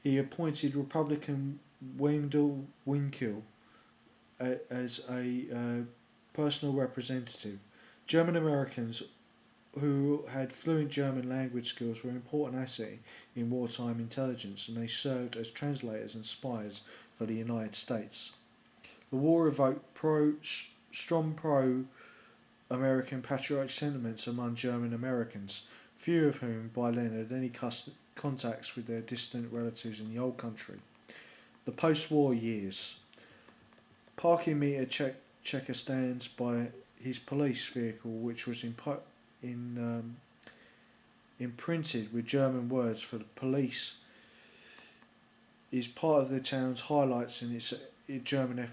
He appointed Republican Wendell Winkill as a personal representative. German Americans who had fluent German language skills were an important asset in wartime intelligence, and they served as translators and spies for the United States. The war evoked strong pro-American patriotic sentiments among German Americans, few of whom by then had any contacts with their distant relatives in the old country. The post-war years. Parking meter checker stands by his police vehicle, which was imprinted with German words for the police, is part of the town's highlights in its German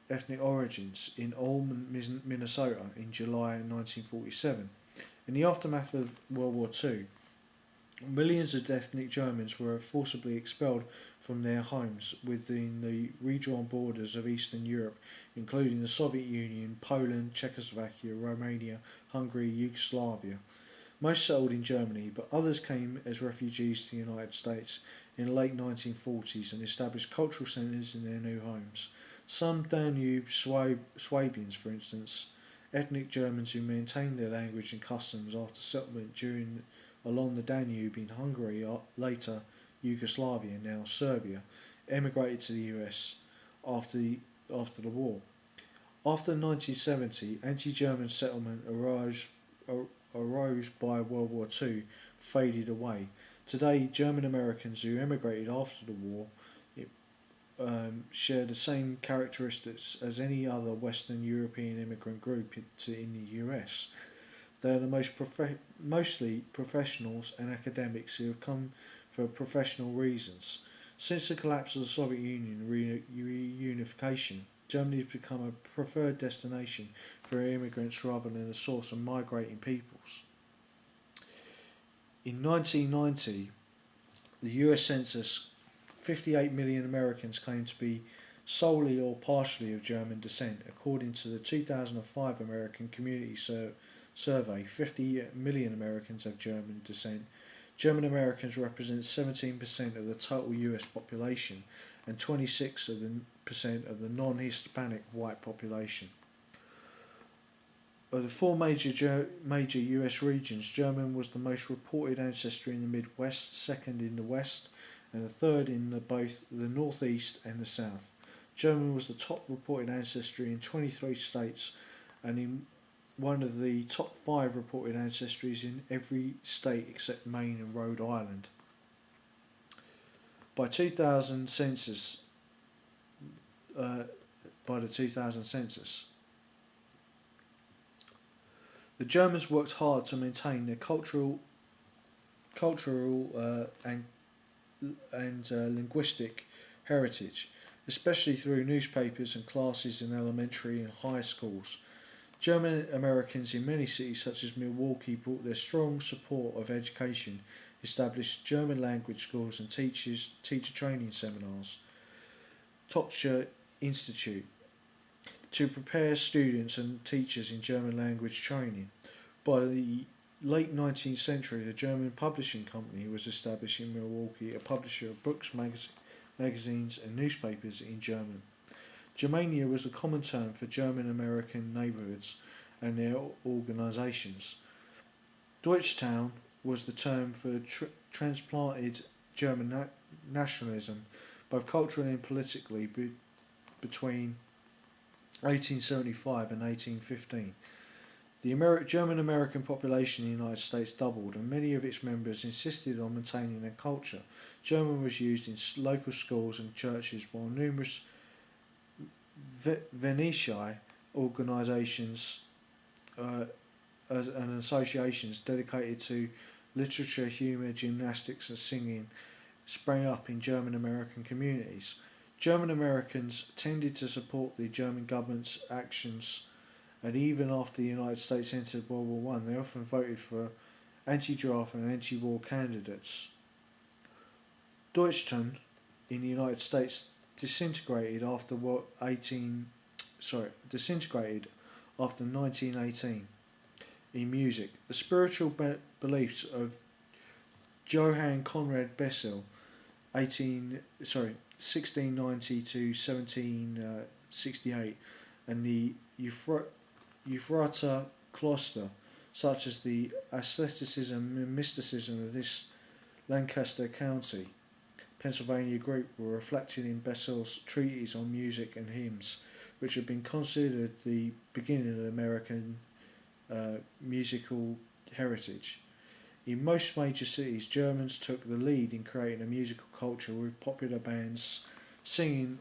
ethnic origins in Ulm, Minnesota in July 1947. In the aftermath of World War II, millions of ethnic Germans were forcibly expelled from their homes within the redrawn borders of Eastern Europe, including the Soviet Union, Poland, Czechoslovakia, Romania, Hungary, Yugoslavia. Most settled in Germany, but others came as refugees to the United States in the late 1940s and established cultural centres in their new homes. Some Danube Swabians, for instance, ethnic Germans who maintained their language and customs after settlement along the Danube in Hungary, later Yugoslavia, now Serbia, emigrated to the US after the war. After 1970, anti-German settlement arose by World War II faded away. Today, German Americans who emigrated after the war share the same characteristics as any other Western European immigrant group in the US. They are mostly professionals and academics who have come for professional reasons. Since the collapse of the Soviet Union reunification, Germany has become a preferred destination for immigrants rather than a source of migrating peoples. In 1990, the US Census, 58 million Americans claimed to be solely or partially of German descent. According to the 2005 American Community Survey, 50 million Americans have German descent. German Americans represent 17% of the total US population and 26% of the non-Hispanic white population. Of the four major US regions, German was the most reported ancestry in the Midwest, second in the West, and the third in both the Northeast and the South. German was the top reported ancestry in 23 states and in one of the top 5 reported ancestries in every state except Maine and Rhode Island. By the 2000 census, the Germans worked hard to maintain their cultural and linguistic heritage, especially through newspapers and classes in elementary and high schools. German Americans in many cities such as Milwaukee brought their strong support of education, established German language schools and teacher training seminars, Tochter Institute, to prepare students and teachers in German language training. By the late 19th century, the German Publishing Company was established in Milwaukee, a publisher of books, magazines and newspapers in German. Germania was a common term for German American neighbourhoods and their organisations. Deutschtown was the term for transplanted German nationalism, both culturally and politically, between 1875 and 1815. The German American population in the United States doubled, and many of its members insisted on maintaining their culture. German was used in local schools and churches, while numerous Venetia organisations and associations dedicated to literature, humour, gymnastics and singing sprang up in German American communities. German Americans tended to support the German government's actions, and even after the United States entered World War I, they often voted for anti-draft and anti-war candidates. Deutschland in the United States disintegrated after 1918 in music. The spiritual beliefs of Johann Conrad Bessel 1690 to 1768, and the Ephrata Cloister, such as the asceticism and mysticism of this Lancaster County, Pennsylvania group were reflected in Bessel's treatise on music and hymns, which had been considered the beginning of American musical heritage. In most major cities, Germans took the lead in creating a musical culture with popular bands, singing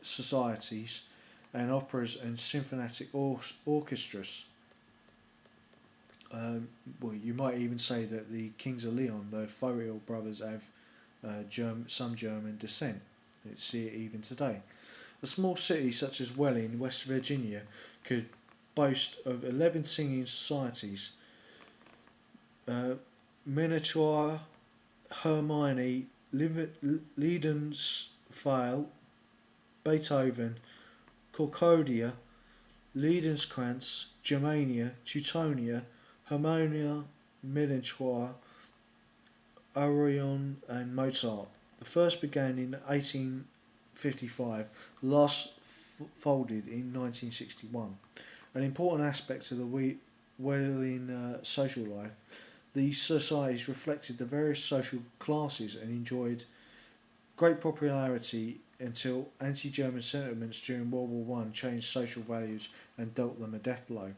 societies, and operas and symphonic orchestras. You might even say that the Kings of Leon, the Fariel brothers, have some German descent. You see it even today. A small city such as Welling, West Virginia, could boast of 11 singing societies. Miniature, Hermione, Liedensfeil, Beethoven, Concordia, Liedenskranz, Germania, Teutonia, Harmonia, Miniature, Orion, and Mozart. The first began in 1855, the last folded in 1961. An important aspect of the Welling social life, these societies reflected the various social classes and enjoyed great popularity until anti-German sentiments during World War I changed social values and dealt them a death blow.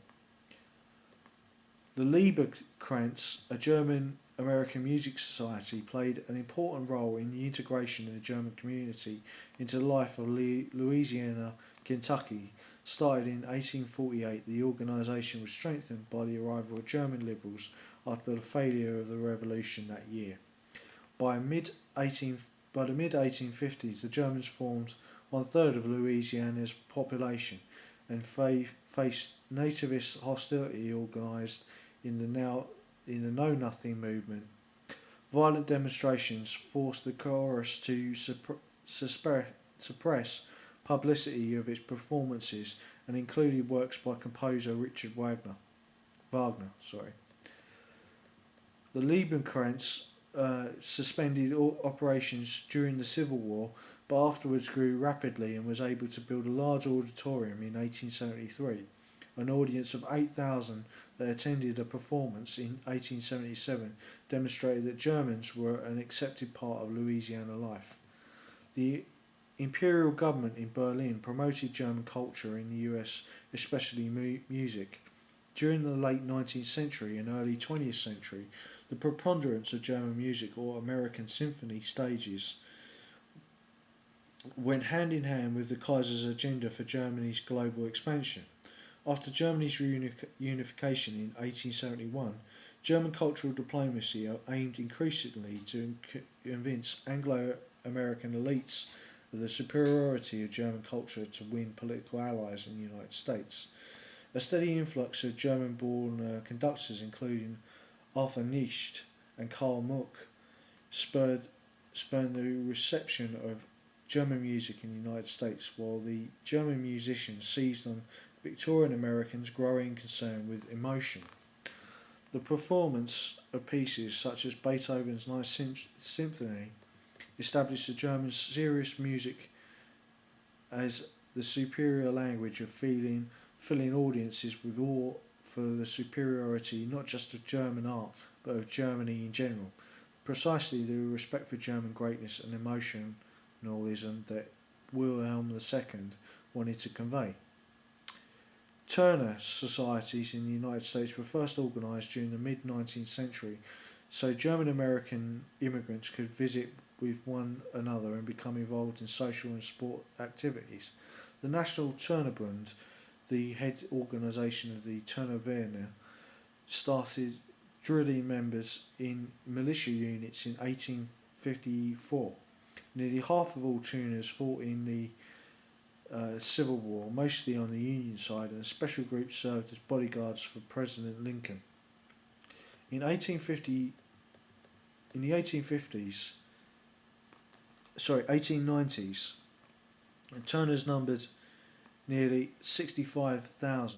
The Lieberkranz, a German-American music society, played an important role in the integration of the German community into the life of Louisiana, Kentucky. Started in 1848, the organisation was strengthened by the arrival of German liberals after the failure of the revolution that year. By the mid-1850s, the Germans formed one-third of Louisiana's population and faced nativist hostility organised in the Know Nothing movement. Violent demonstrations forced the chorus to suppress publicity of its performances and included works by composer Richard Wagner. The Lieberkranz suspended all operations during the Civil War, but afterwards grew rapidly and was able to build a large auditorium in 1873. An audience of 8,000 that attended a performance in 1877 demonstrated that Germans were an accepted part of Louisiana life. The imperial government in Berlin promoted German culture in the US, especially music. During the late 19th century and early 20th century, the preponderance of German music or American symphony stages went hand in hand with the Kaiser's agenda for Germany's global expansion. After Germany's unification in 1871, German cultural diplomacy aimed increasingly to convince Anglo-American elites of the superiority of German culture to win political allies in the United States. A steady influx of German-born conductors, including Arthur Nicht and Karl Muck, spurred the reception of German music in the United States, while the German musicians seized on Victorian Americans' growing concern with emotion. The performance of pieces such as Beethoven's Ninth Symphony established the German serious music as the superior language of filling audiences with awe for the superiority not just of German art, but of Germany in general. Precisely the respect for German greatness and emotionalism that Wilhelm II wanted to convey. Turner societies in the United States were first organised during the mid-19th century, so German-American immigrants could visit with one another and become involved in social and sport activities. The National Turnerbund, the head organisation of the Turnervereine, started drilling members in militia units in 1854. Nearly half of all Turners fought in the Civil War, mostly on the Union side, and a special group served as bodyguards for President Lincoln. In the 1890s, Turners numbered nearly 65,000.